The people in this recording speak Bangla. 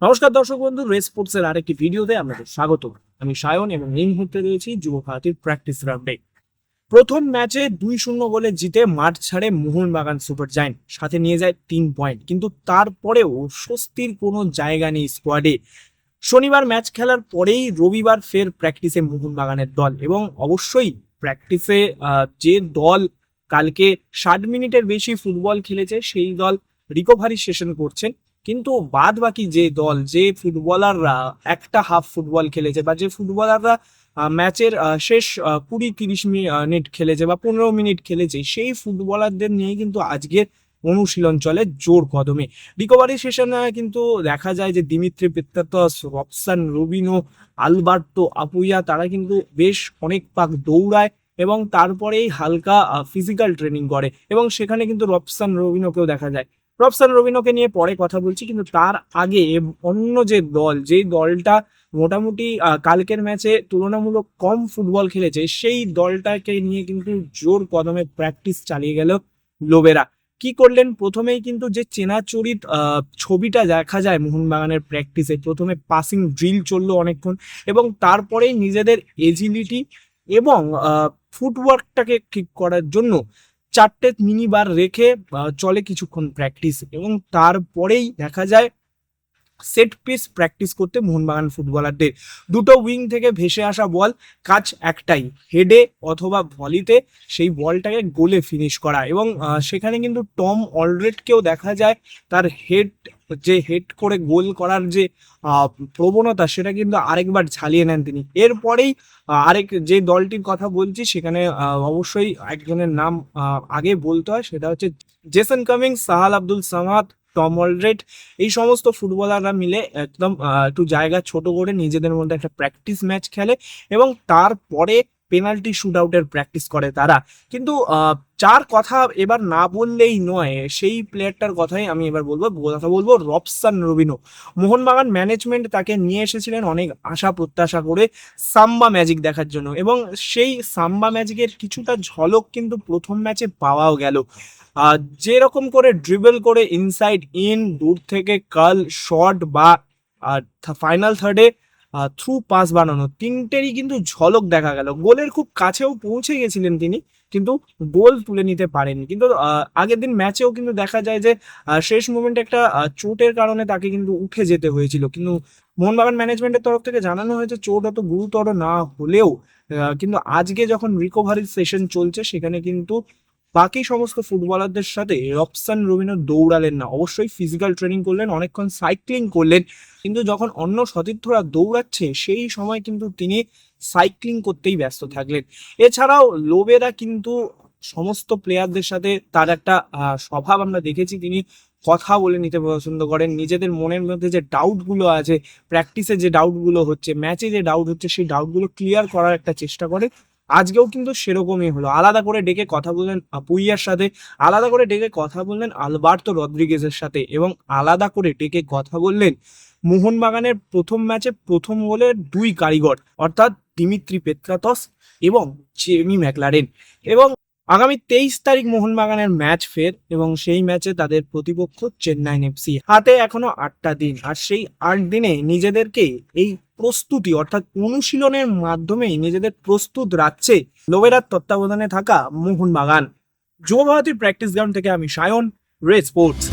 নমস্কার দর্শক বন্ধু, রেস স্পোর্টসের আরেকটি ভিডিওতে আপনাদের স্বাগত। আমি সায়ন এবং এই মুহূর্তে রয়েছি যুব ভারতীর প্র্যাকটিস গ্রাউন্ডে। প্রথম ম্যাচে 2-0 গোলে জিতে মাঠ ছাড়ে মোহনবাগান সুপার জায়ান্ট, সাথে নিয়ে যায় 3 পয়েন্ট। কিন্তু তারপরেও স্বস্তির কোনো জায়গা নেই স্কোয়াডে। শনিবার ম্যাচ খেলার পরেই রবিবার ফের প্র্যাকটিসে মোহনবাগানের দল, এবং অবশ্যই প্র্যাকটিসে যে দল কালকে 60 মিনিটের বেশি ফুটবল খেলেছে সেই দল রিকভারি সেশন করছেন। কিন্তু বাদ বাকি যে দল, যে ফুটবলাররা একটা হাফ ফুটবল খেলেছে বা যে ফুটবলাররা ম্যাচের শেষ 20-30 মিনিট খেলেছে বা 15 মিনিট খেলেছে, সেই ফুটবলারদের নিয়ে কিন্তু আজকের অনুশীলন চলে জোর কদমে। রিকভারি সেশনে কিন্তু দেখা যায় যে Dimitri Petratos, Robson রবিনো, Alberto Apuia তারা কিন্তু বেশ অনেক পাক দৌড়ায় এবং তারপরেই হালকা ফিজিক্যাল ট্রেনিং করে, এবং সেখানে কিন্তু রবসান রবিনোকেও দেখা যায়। রবসান রবিনোকে নিয়ে পরে কথা বলছি, কিন্তু তার আগে অন্য যে দল, যেই দলটা মোটামুটি কালকের ম্যাচে তুলনামূলক কম ফুটবল খেলেছে, সেই দলটাকে নিয়ে কিন্তু জোর কদমে প্র্যাকটিস চালিয়ে গেল লোবেরা। কি করলেন? প্রথমেই কিন্তু যে চেনাচরিত ছবিটা দেখা যায় মোহনবাগানের প্র্যাকটিসে, প্রথমে পাসিং ড্রিল চললো অনেকক্ষণ, এবং তারপরেই নিজেদের এজিলিটি এবং ফুটওয়ার্কটাকে ঠিক করার জন্য 4টে মিনি বার রেখে চলে কিছুক্ষণ প্র্যাকটিস, এবং তারপরেই দেখা যায় সেট পিস প্র্যাকটিস করতে মোহনবাগান ফুটবলারদের। দুটো উইং থেকে ভেসে আসা বল, কাজ একটাই, হেডে অথবা ভলিতে সেই বলটাকে গোলে ফিনিশ করা। এবং সেখানে কিন্তু টম অলরেডকেও দেখা যায় তার হেড করে গোল করার যে প্রবণতা, সেটা কিন্তু আরেকবার ঝালিয়ে নেন তিনি। এরপরেই আরেক যে দলটির কথা বলছি, সেখানে অবশ্যই একজনের নাম আগে বলতে হয়, সেটা হচ্ছে Jason Cummings, Sahal Abdul Samad, Tom Aldred. এই সমস্ত ফুটবলাররা মিলে একদম একটু জায়গা ছোট করে নিজেদের মধ্যে একটা প্র্যাকটিস ম্যাচ খেলে, এবং তারপরে পেনাল্টি শুট আউটের প্র্যাকটিস করে তারা। কিন্তু যার কথা এবার না বললেই নয়, সেই প্লেয়ারটার কথাই আমি এবার বলবো রবসান রবিনো। মোহনবাগান ম্যানেজমেন্ট তাকে নিয়ে এসেছিলেন অনেক আশা প্রত্যাশা করে সাম্বা ম্যাজিক দেখার জন্য, এবং সেই সাম্বা ম্যাজিকের কিছুটা ঝলক কিন্তু প্রথম ম্যাচে পাওয়াও গেল। যেরকম করে ড্রিবল করে ইনসাইড ইন, দূর থেকে কার্ল শট বা ফাইনাল থার্ডে থ্রু পাস বানানো, তিনটেরই কিন্তু ঝলক দেখা গেল। গোলের খুব কাছেও পৌঁছে গেছিলেন তিনি, কিন্তু গোল তুলে নিতে পারেননি। কিন্তু আগের দিন ম্যাচেও কিন্তু দেখা যায় যে শেষ মোমেন্টে একটা চোটের কারণে তাকে কিন্তু উঠে যেতে হয়েছিল, কিন্তু মোহনবাগান ম্যানেজমেন্টের তরফ থেকে জানানো হয়েছে চোট অত গুরুতর না হলেও কিন্তু আজকে যখন রিকভারি সেশন চলছে, সেখানে কিন্তু বাকি সমস্ত ফুটবলারদের সাথে রবসান রবিনো দৌড়ালেন না। অবশ্যই ফিজিক্যাল ট্রেনিং করলেন, অনেকক্ষণ সাইক্লিং করলেন, কিন্তু যখন অন্য সতীর্থরা দৌড়াচ্ছে সেই সময় কিন্তু তিনি সাইক্লিং করতেই ব্যস্ত থাকলেন। এছাড়াও লোবেরা কিন্তু সমস্ত প্লেয়ারদের সাথে তার একটা স্বভাব আমরা দেখেছি, তিনি কথা বলে নিতে পছন্দ করেন। নিজেদের মনের মধ্যে যে ডাউটগুলো আছে, প্র্যাকটিসে যে ডাউটগুলো হচ্ছে, ম্যাচে যে ডাউট হচ্ছে, সেই ডাউটগুলো ক্লিয়ার করার একটা চেষ্টা করে। আজকেও কিন্তু সেরকমই হলো। আলাদা করে ডেকে কথা বললেন আপুইয়ার সাথে, আলাদা করে ডেকে কথা বললেন আলবার্তো রদ্রিগেজের সাথে, এবং আলাদা করে ডেকে কথা বললেন মোহনবাগানের প্রথম ম্যাচে প্রথম গোলের 2 কারিগর, অর্থাৎ দিমিত্রি পেত্রাতস এবং জেমি ম্যাকলারেন। এবং আগামী 23 তারিখ মোহনবাগানের ম্যাচ ফের, এবং সেই ম্যাচে তাদের প্রতিপক্ষ চেন্নাই এফসি। হাতে এখনো 8টা দিন, আর সেই 8 দিনে নিজেদেরকে এই প্রস্তুতি অর্থাৎ অনুশীলনের মাধ্যমেই নিজেদের প্রস্তুত রাখছে লোবেরার তত্ত্বাবধানে থাকা মোহনবাগান। যুব ভারতীর প্র্যাকটিস গ্রাউন্ড থেকে আমি সায়ন, রেড স্পোর্টস।